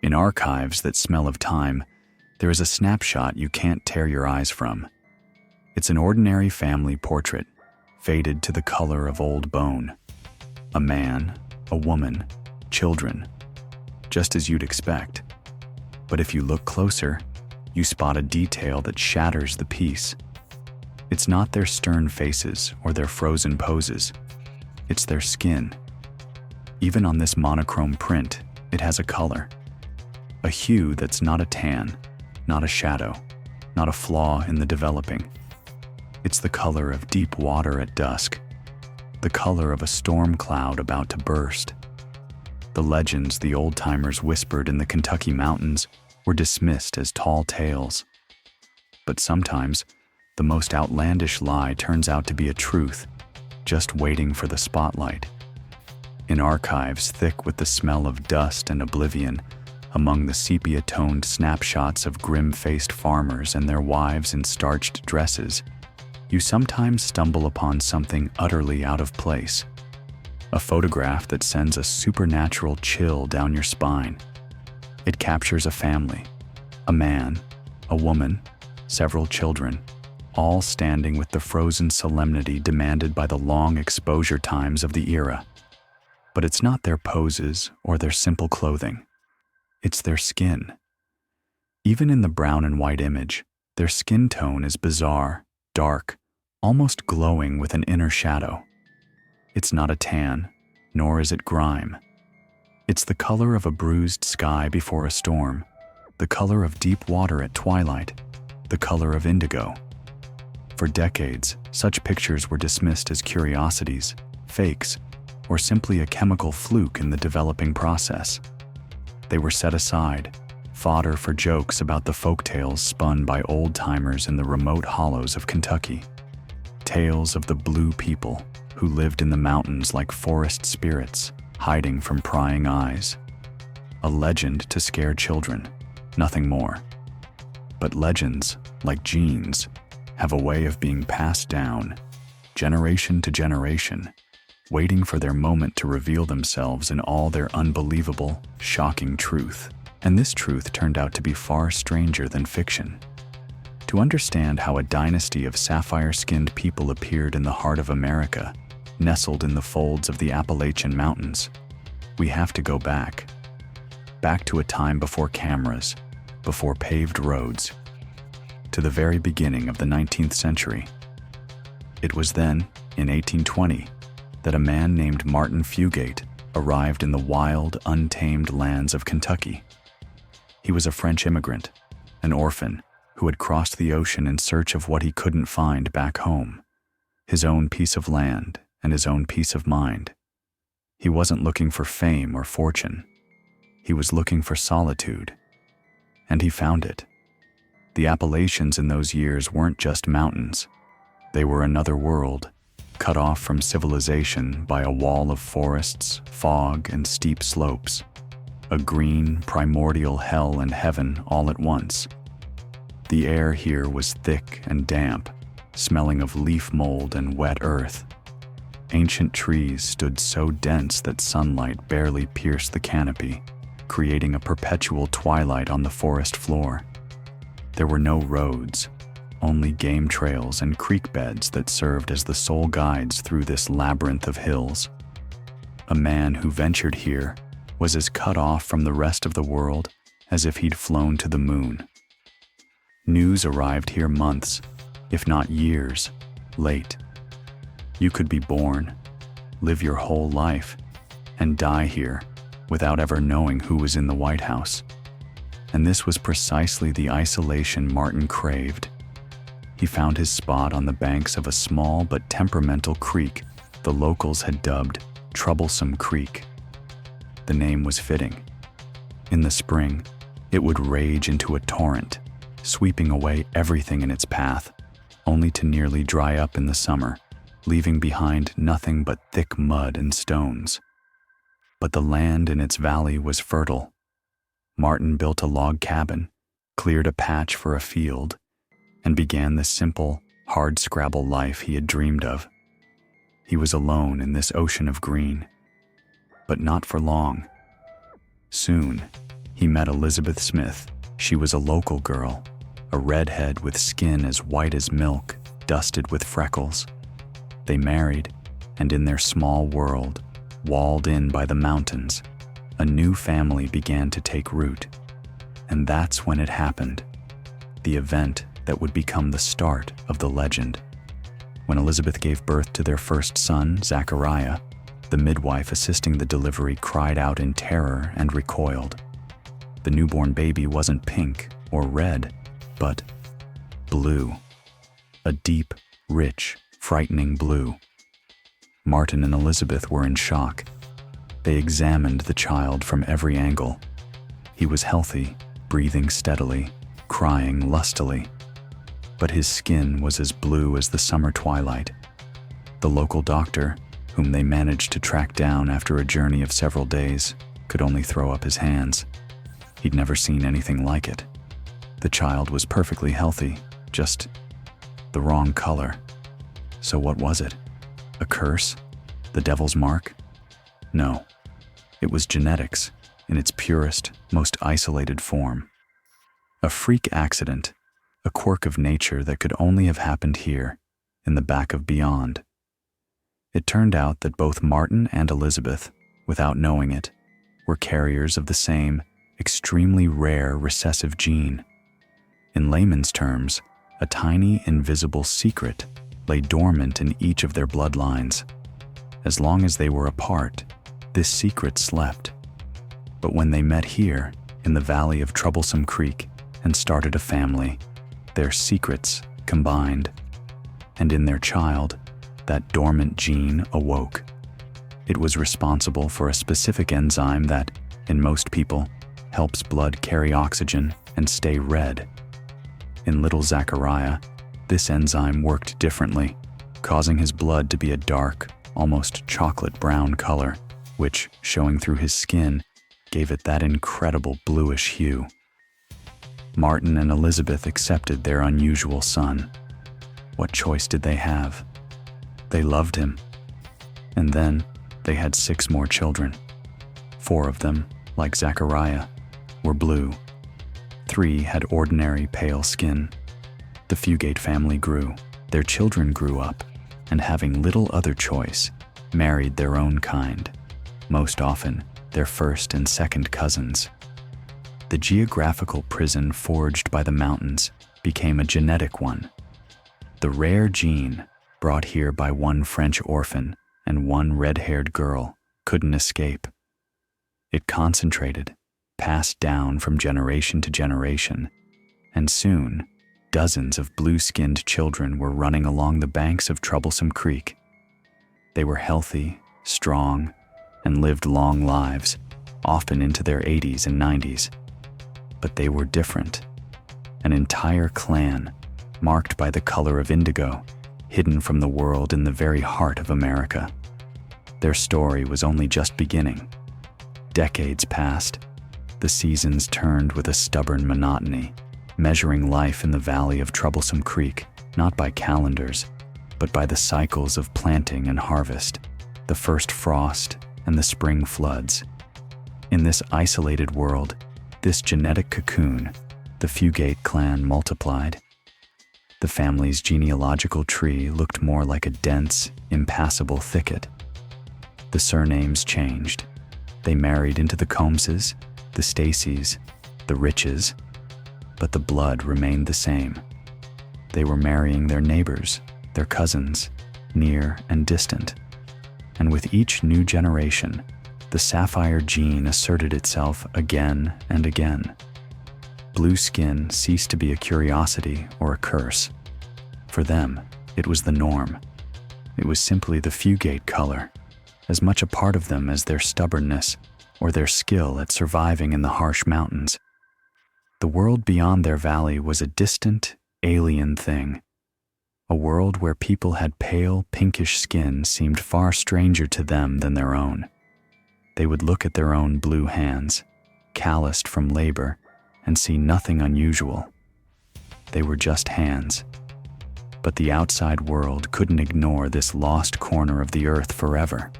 In archives that smell of time, there is a snapshot you can't tear your eyes from. It's an ordinary family portrait, faded to the color of old bone. A man, a woman, children, just as you'd expect. But if you look closer, you spot a detail that shatters the piece. It's not their stern faces or their frozen poses. It's their skin. Even on this monochrome print, it has a color. A hue that's not a tan, not a shadow, not a flaw in the developing. It's the color of deep water at dusk, the color of a storm cloud about to burst. The legends the old-timers whispered in the Kentucky mountains were dismissed as tall tales. But sometimes, the most outlandish lie turns out to be a truth, just waiting for the spotlight. In archives thick with the smell of dust and oblivion, among the sepia-toned snapshots of grim-faced farmers and their wives in starched dresses, you sometimes stumble upon something utterly out of place. A photograph that sends a supernatural chill down your spine. It captures a family, a man, a woman, several children, all standing with the frozen solemnity demanded by the long exposure times of the era. But it's not their poses or their simple clothing. It's their skin. Even in the brown and white image, their skin tone is bizarre, dark, almost glowing with an inner shadow. It's not a tan, nor is it grime. It's the color of a bruised sky before a storm, the color of deep water at twilight, the color of indigo. For decades, such pictures were dismissed as curiosities, fakes, or simply a chemical fluke in the developing process. They were set aside, fodder for jokes about the folktales spun by old-timers in the remote hollows of Kentucky. Tales of the blue people who lived in the mountains like forest spirits, hiding from prying eyes. A legend to scare children, nothing more. But legends, like genes, have a way of being passed down, generation to generation, waiting for their moment to reveal themselves in all their unbelievable, shocking truth. And this truth turned out to be far stranger than fiction. To understand how a dynasty of sapphire-skinned people appeared in the heart of America, nestled in the folds of the Appalachian Mountains, we have to go back. Back to a time before cameras, before paved roads, to the very beginning of the 19th century. It was then, in 1820, that a man named Martin Fugate arrived in the wild, untamed lands of Kentucky. He was a French immigrant, an orphan, who had crossed the ocean in search of what he couldn't find back home, his own piece of land and his own peace of mind. He wasn't looking for fame or fortune. He was looking for solitude. And he found it. The Appalachians in those years weren't just mountains. They were another world, cut off from civilization by a wall of forests, fog, and steep slopes. A green, primordial hell and heaven all at once. The air here was thick and damp, smelling of leaf mold and wet earth. Ancient trees stood so dense that sunlight barely pierced the canopy, creating a perpetual twilight on the forest floor. There were no roads, only game trails and creek beds that served as the sole guides through this labyrinth of hills. A man who ventured here was as cut off from the rest of the world as if he'd flown to the moon. News arrived here months, if not years, late. You could be born, live your whole life, and die here without ever knowing who was in the White House. And this was precisely the isolation Martin craved. He found his spot on the banks of a small but temperamental creek the locals had dubbed Troublesome Creek. The name was fitting. In the spring, it would rage into a torrent, sweeping away everything in its path, only to nearly dry up in the summer, leaving behind nothing but thick mud and stones. But the land in its valley was fertile. Martin built a log cabin, cleared a patch for a field, and began the simple, hard-scrabble life he had dreamed of. He was alone in this ocean of green. But not for long. Soon, He met Elizabeth Smith. She was a local girl, a redhead with skin as white as milk, dusted with freckles. They married, and in their small world, walled in by the mountains, a new family began to take root. And that's when it happened, the event that would become the start of the legend. When Elizabeth gave birth to their first son, Zachariah, the midwife assisting the delivery cried out in terror and recoiled. The newborn baby wasn't pink or red, but blue. A deep, rich, frightening blue. Martin and Elizabeth were in shock. They examined the child from every angle. He was healthy, breathing steadily, crying lustily. But his skin was as blue as the summer twilight. The local doctor, whom they managed to track down after a journey of several days, could only throw up his hands. He'd never seen anything like it. The child was perfectly healthy, just the wrong color. So what was it? A curse? The devil's mark? No. It was genetics, in its purest, most isolated form. A freak accident, a quirk of nature that could only have happened here, in the back of beyond. It turned out that both Martin and Elizabeth, without knowing it, were carriers of the same, extremely rare recessive gene. In layman's terms, a tiny, invisible secret lay dormant in each of their bloodlines. As long as they were apart, this secret slept. But when they met here, in the valley of Troublesome Creek, and started a family, their secrets combined. And in their child, that dormant gene awoke. It was responsible for a specific enzyme that, in most people, helps blood carry oxygen and stay red. In little Zachariah, this enzyme worked differently, causing his blood to be a dark, almost chocolate brown color, which, showing through his skin, gave it that incredible bluish hue. Martin and Elizabeth accepted their unusual son. What choice did they have? They loved him. And then they had 6 more children. 4 of them, like Zachariah, were blue. 3 had ordinary pale skin. The Fugate family grew. Their children grew up, and having little other choice, married their own kind, most often their first and second cousins. The geographical prison forged by the mountains became a genetic one. The rare gene, brought here by one French orphan and one red-haired girl, couldn't escape. It concentrated, passed down from generation to generation, and soon, dozens of blue-skinned children were running along the banks of Troublesome Creek. They were healthy, strong, and lived long lives, often into their 80s and 90s. But they were different. An entire clan, marked by the color of indigo, hidden from the world in the very heart of America. Their story was only just beginning. Decades passed. The seasons turned with a stubborn monotony, measuring life in the valley of Troublesome Creek, not by calendars, but by the cycles of planting and harvest, the first frost and the spring floods. In this isolated world, this genetic cocoon, the Fugate clan multiplied. The family's genealogical tree looked more like a dense, impassable thicket. The surnames changed. They married into the Combses, the Stacys, the Riches, but the blood remained the same. They were marrying their neighbors, their cousins, near and distant. And with each new generation, the sapphire gene asserted itself again and again. Blue skin ceased to be a curiosity or a curse. For them, it was the norm. It was simply the Fugate color, as much a part of them as their stubbornness or their skill at surviving in the harsh mountains. The world beyond their valley was a distant, alien thing. A world where people had pale, pinkish skin seemed far stranger to them than their own. They would look at their own blue hands, calloused from labor, and see nothing unusual. They were just hands. But the outside world couldn't ignore this lost corner of the earth forever.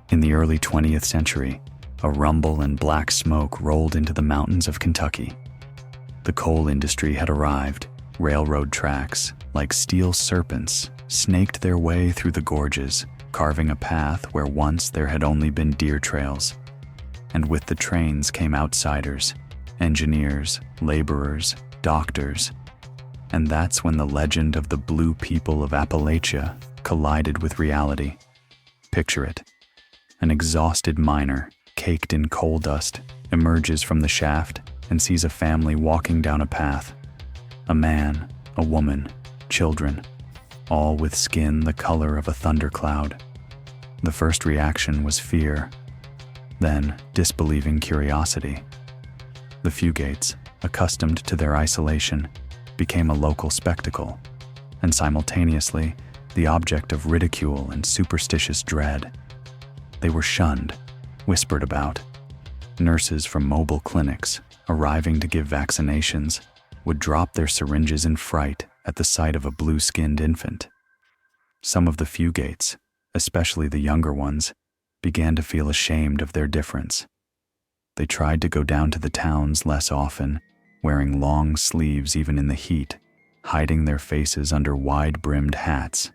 In the early 20th century, A rumble and black smoke rolled into the mountains of Kentucky. The coal industry had arrived. Railroad tracks, like steel serpents, snaked their way through the gorges, carving a path where once there had only been deer trails. And with the trains came outsiders, engineers, laborers, doctors. And that's when the legend of the blue people of Appalachia collided with reality. Picture it. An exhausted miner, caked in coal dust, emerges from the shaft and sees a family walking down a path. A man, a woman, children, all with skin the color of a thundercloud. The first reaction was fear, then disbelieving curiosity. The Fugates, accustomed to their isolation, became a local spectacle, and simultaneously the object of ridicule and superstitious dread. They were shunned, whispered about. Nurses from mobile clinics, arriving to give vaccinations, would drop their syringes in fright at the sight of a blue-skinned infant. Some of the Fugates, especially the younger ones, began to feel ashamed of their difference. They tried to go down to the towns less often, wearing long sleeves even in the heat, hiding their faces under wide-brimmed hats.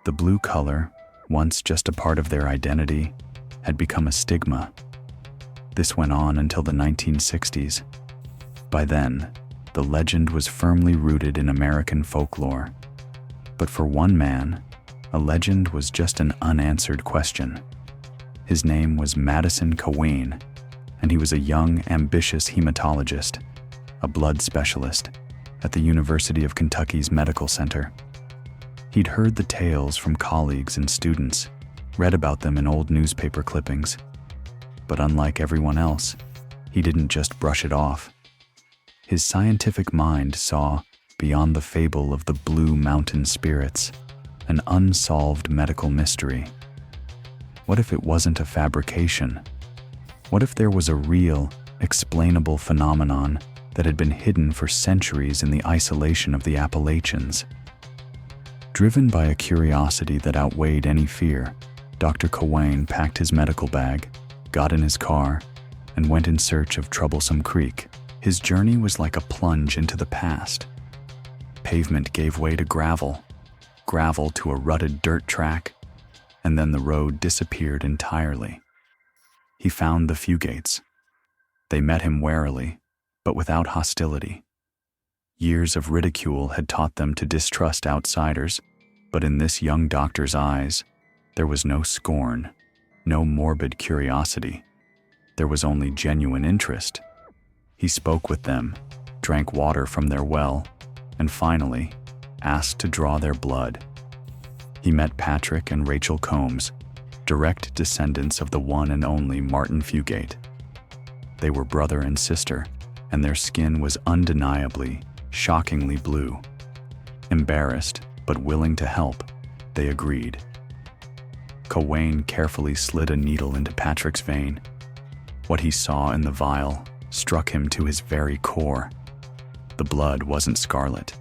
The blue color, once just a part of their identity, had become a stigma. This went on until the 1960s. By then, the legend was firmly rooted in American folklore. But for one man, a legend was just an unanswered question. His name was Madison Cawein, and he was a young, ambitious hematologist, a blood specialist, at the University of Kentucky's Medical Center. He'd heard the tales from colleagues and students, read about them in old newspaper clippings. But unlike everyone else, he didn't just brush it off. His scientific mind saw, beyond the fable of the blue mountain spirits, an unsolved medical mystery. What if it wasn't a fabrication? What if there was a real, explainable phenomenon that had been hidden for centuries in the isolation of the Appalachians? Driven by a curiosity that outweighed any fear, Dr. Cawein packed his medical bag, got in his car, and went in search of Troublesome Creek. His journey was like a plunge into the past. Pavement gave way to gravel, gravel to a rutted dirt track, and then the road disappeared entirely. He found the Fugates. They met him warily, but without hostility. Years of ridicule had taught them to distrust outsiders, but in this young doctor's eyes, there was no scorn, no morbid curiosity. There was only genuine interest. He spoke with them, drank water from their well, and finally, asked to draw their blood. He met Patrick and Rachel Combs, direct descendants of the one and only Martin Fugate. They were brother and sister, and their skin was undeniably, shockingly blue. Embarrassed, but willing to help, they agreed. Cawein carefully slid a needle into Patrick's vein. What he saw in the vial struck him to his very core. The blood wasn't scarlet.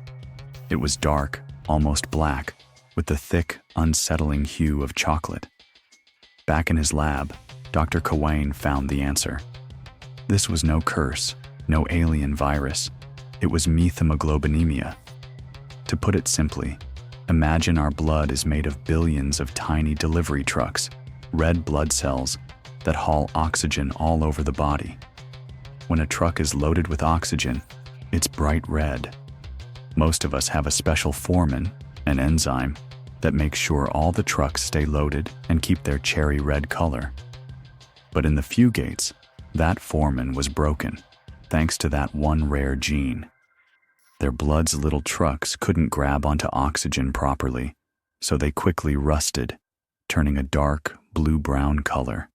It was dark, almost black, with the thick, unsettling hue of chocolate. Back in his lab, Dr. Cawein found the answer. This was no curse, no alien virus. It was methemoglobinemia. To put it simply, imagine our blood is made of billions of tiny delivery trucks, red blood cells that haul oxygen all over the body. When a truck is loaded with oxygen, it's bright red. Most of us have a special foreman, an enzyme, that makes sure all the trucks stay loaded and keep their cherry red color. But in the Fugates, that foreman was broken, thanks to that one rare gene. Their blood's little trucks couldn't grab onto oxygen properly, so they quickly rusted, turning a dark blue-brown color.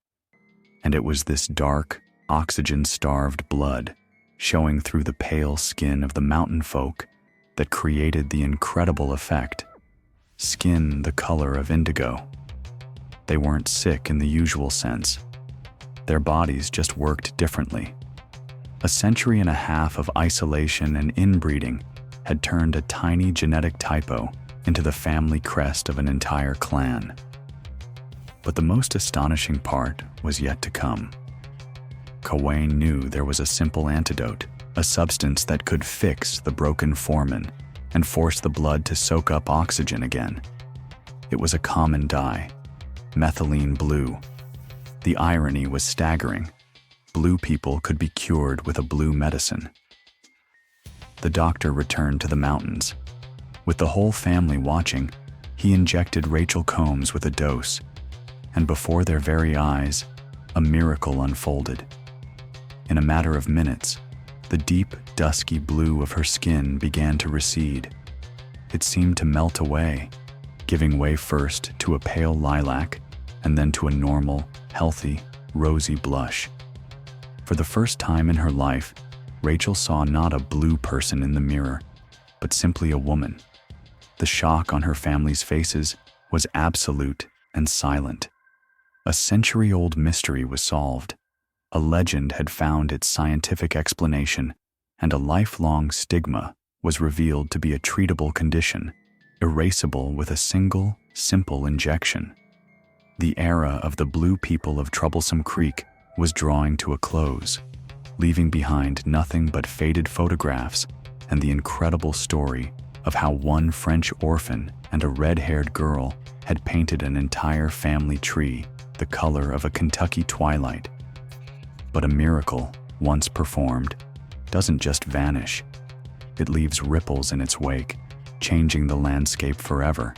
And it was this dark, oxygen-starved blood, showing through the pale skin of the mountain folk, that created the incredible effect. Skin the color of indigo. They weren't sick in the usual sense. Their bodies just worked differently. A century and a half of isolation and inbreeding had turned a tiny genetic typo into the family crest of an entire clan. But the most astonishing part was yet to come. Kawain knew there was a simple antidote, a substance that could fix the broken foreman and force the blood to soak up oxygen again. It was a common dye, methylene blue. The irony was staggering. Blue people could be cured with a blue medicine. The doctor returned to the mountains. With the whole family watching, he injected Rachel Combs with a dose, and before their very eyes, a miracle unfolded. In a matter of minutes, the deep, dusky blue of her skin began to recede. It seemed to melt away, giving way first to a pale lilac and then to a normal, healthy, rosy blush. For the first time in her life, Rachel saw not a blue person in the mirror, but simply a woman. The shock on her family's faces was absolute and silent. A century-old mystery was solved. A legend had found its scientific explanation, and a lifelong stigma was revealed to be a treatable condition, erasable with a single, simple injection. The era of the blue people of Troublesome Creek was drawing to a close, leaving behind nothing but faded photographs and the incredible story of how one French orphan and a red-haired girl had painted an entire family tree the color of a Kentucky twilight. But a miracle, once performed, doesn't just vanish. It leaves ripples in its wake, changing the landscape forever.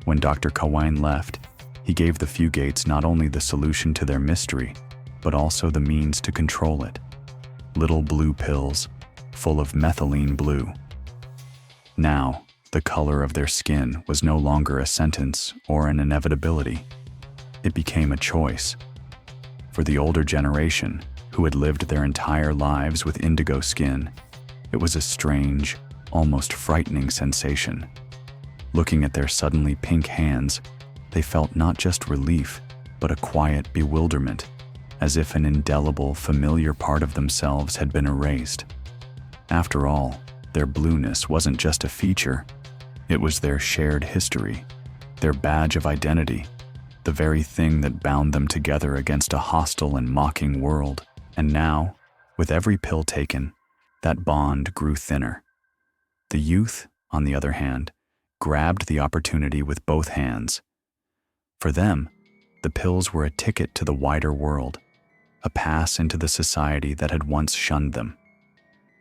When Dr. Kawain left, he gave the Fugates not only the solution to their mystery, but also the means to control it. Little blue pills, full of methylene blue. Now, the color of their skin was no longer a sentence or an inevitability. It became a choice. For the older generation, who had lived their entire lives with indigo skin, it was a strange, almost frightening sensation. Looking at their suddenly pink hands, they felt not just relief, but a quiet bewilderment, as if an indelible, familiar part of themselves had been erased. After all, their blueness wasn't just a feature, it was their shared history, their badge of identity, the very thing that bound them together against a hostile and mocking world. And now, with every pill taken, that bond grew thinner. The youth, on the other hand, grabbed the opportunity with both hands. For them, the pills were a ticket to the wider world, a pass into the society that had once shunned them.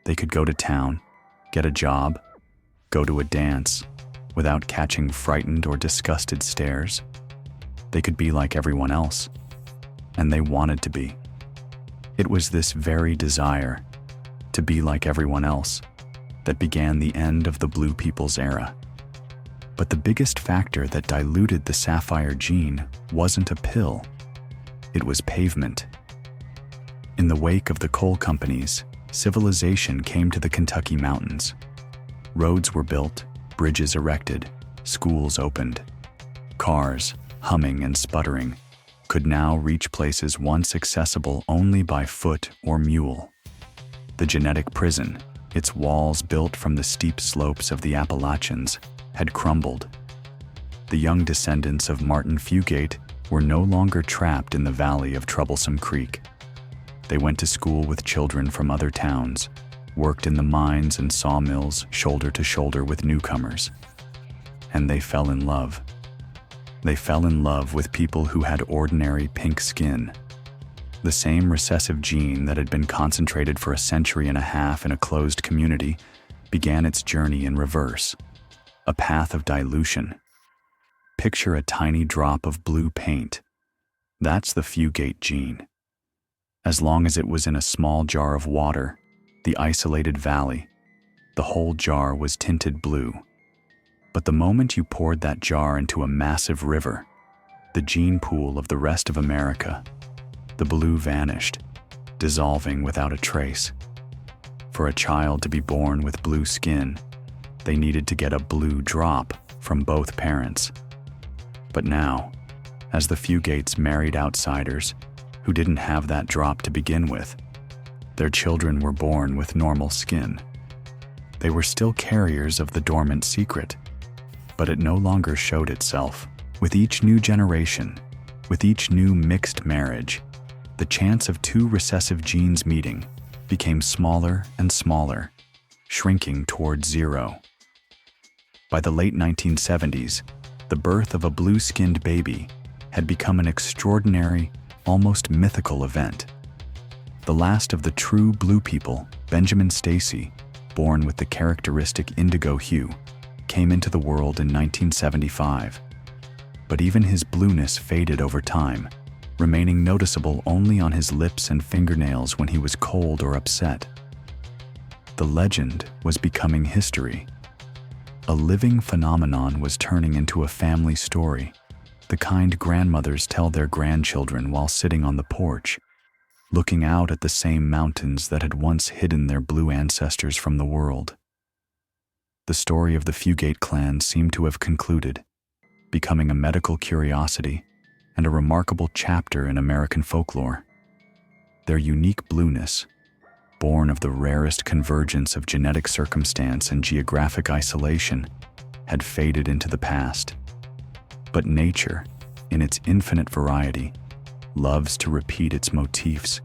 They could go to town, get a job, go to a dance, without catching frightened or disgusted stares. They could be like everyone else, and they wanted to be. It was this very desire, to be like everyone else, that began the end of the blue people's era. But the biggest factor that diluted the sapphire gene wasn't a pill, it was pavement. In the wake of the coal companies, civilization came to the Kentucky mountains. Roads were built, bridges erected, schools opened. Cars, humming and sputtering, could now reach places once accessible only by foot or mule. The genetic prison, its walls built from the steep slopes of the Appalachians, had crumbled. The young descendants of Martin Fugate were no longer trapped in the valley of Troublesome Creek. They went to school with children from other towns, worked in the mines and sawmills shoulder to shoulder with newcomers. And they fell in love. They fell in love with people who had ordinary pink skin. The same recessive gene that had been concentrated for a century and a half in a closed community began its journey in reverse, a path of dilution. Picture a tiny drop of blue paint. That's the Fugate gene. As long as it was in a small jar of water, the isolated valley, the whole jar was tinted blue. But the moment you poured that jar into a massive river, the gene pool of the rest of America, the blue vanished, dissolving without a trace. For a child to be born with blue skin, they needed to get a blue drop from both parents. But now, as the Fugates married outsiders who didn't have that drop to begin with, their children were born with normal skin. They were still carriers of the dormant secret, but it no longer showed itself. With each new generation, with each new mixed marriage, the chance of two recessive genes meeting became smaller and smaller, shrinking toward zero. By the late 1970s, the birth of a blue-skinned baby had become an extraordinary, almost mythical event. The last of the true blue people, Benjamin Stacy, born with the characteristic indigo hue, came into the world in 1975. But even his blueness faded over time, remaining noticeable only on his lips and fingernails when he was cold or upset. The legend was becoming history. A living phenomenon was turning into a family story, the kind grandmothers tell their grandchildren while sitting on the porch, looking out at the same mountains that had once hidden their blue ancestors from the world. The story of the Fugate clan seemed to have concluded, becoming a medical curiosity and a remarkable chapter in American folklore. Their unique blueness, born of the rarest convergence of genetic circumstance and geographic isolation, had faded into the past. But nature, in its infinite variety, loves to repeat its motifs,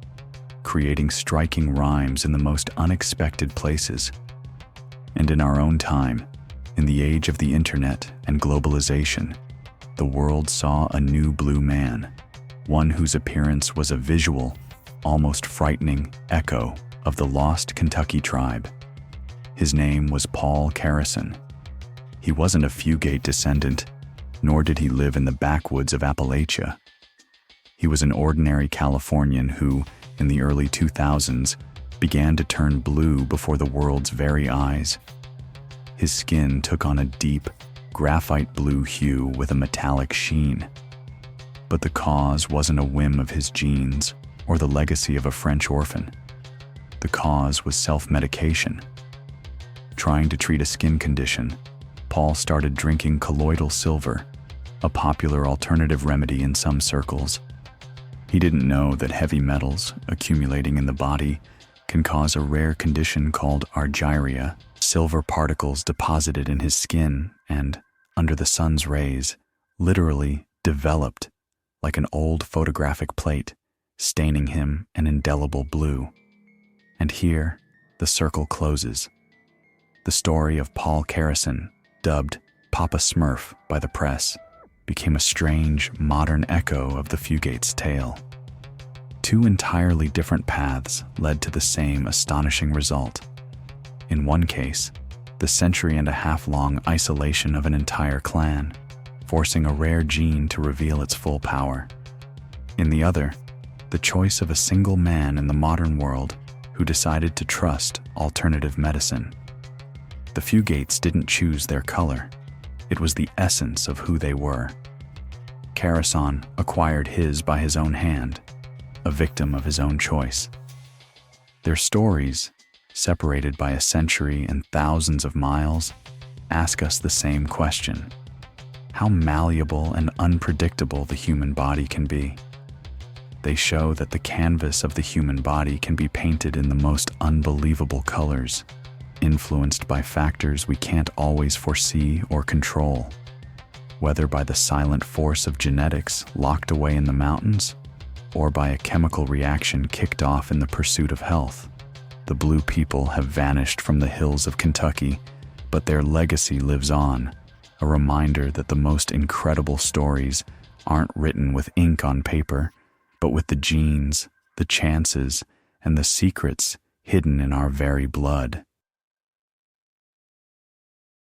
creating striking rhymes in the most unexpected places. And in our own time, in the age of the internet and globalization, the world saw a new blue man, one whose appearance was a visual, almost frightening echo of the lost Kentucky tribe. His name was Paul Carrison. He wasn't a Fugate descendant, nor did he live in the backwoods of Appalachia. He was an ordinary Californian who, in the early 2000s, began to turn blue before the world's very eyes. His skin took on a deep, graphite blue hue with a metallic sheen. But the cause wasn't a whim of his genes or the legacy of a French orphan. The cause was self-medication. Trying to treat a skin condition, Paul started drinking colloidal silver, a popular alternative remedy in some circles. He didn't know that heavy metals accumulating in the body can cause a rare condition called argyria. Silver particles deposited in his skin and, under the sun's rays, literally developed like an old photographic plate, staining him an indelible blue. And here, the circle closes. The story of Paul Carrison, dubbed Papa Smurf by the press, became a strange, modern echo of the Fugates' tale. Two entirely different paths led to the same astonishing result. In one case, the century-and-a-half-long isolation of an entire clan, forcing a rare gene to reveal its full power. In the other, the choice of a single man in the modern world who decided to trust alternative medicine. The Fugates didn't choose their color. It was the essence of who they were. Carrison acquired his by his own hand, a victim of his own choice. Their stories, separated by a century and thousands of miles, ask us the same question: how malleable and unpredictable the human body can be. They show that the canvas of the human body can be painted in the most unbelievable colors, influenced by factors we can't always foresee or control, whether by the silent force of genetics locked away in the mountains, or by a chemical reaction kicked off in the pursuit of health. The blue people have vanished from the hills of Kentucky, but their legacy lives on, a reminder that the most incredible stories aren't written with ink on paper, but with the genes, the chances, and the secrets hidden in our very blood.